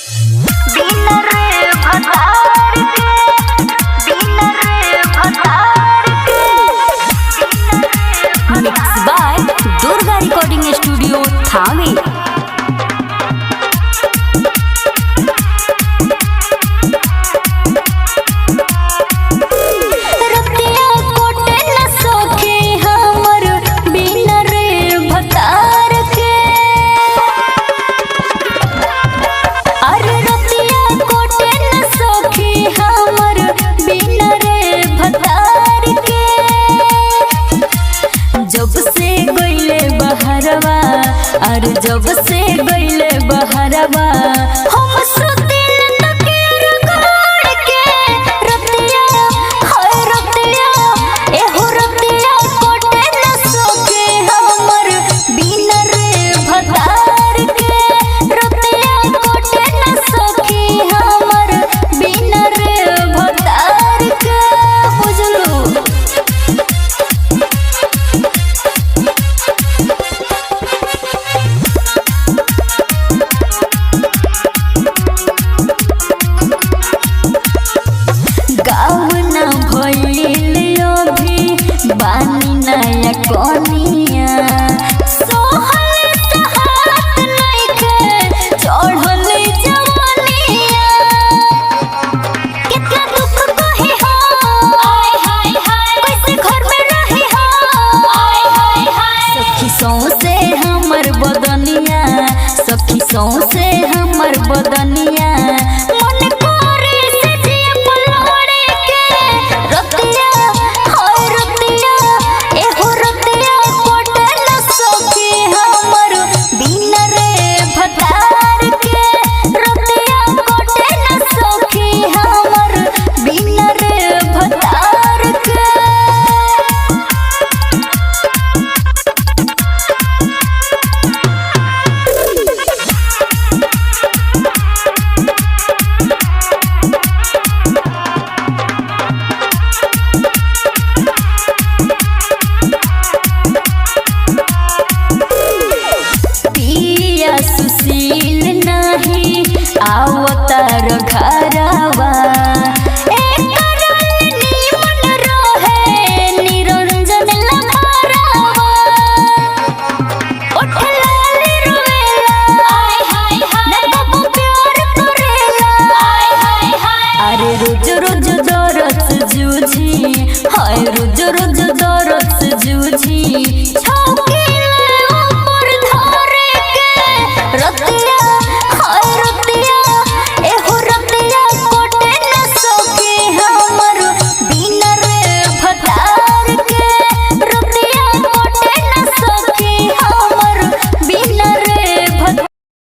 बिन रे भतार के, बिन रे भतार के, mix by Durga recording studio Thawe. और जब से गईले बहरवा हम सुतिल तकिया रगड़ के रतिया हाय रतिया एहो रतिया कोटे न सोके हमर बिन रे भतार के रतिया कोटे न सोके हमर बिन रे भतार के बुझलू। गावना भइलियो भी बानी नया कोनिया सोहल हाथ नइखे चढ़ल जवानिया कितना दुख कहे हो आय हाय हाय कैसे घर में रहे हो आय हाय हाय सखी सौंसे हमर बदनिया सखी सौंसे हमर बदनिया मन करे से जिया पलड़े के रतिया हाय रतिया एहो रतिया कोटे न सखी हमर बिन रे भतार के रतिया कोटे न सखी हमर बिन रे भतार के। सुशील नहीं आवतार घर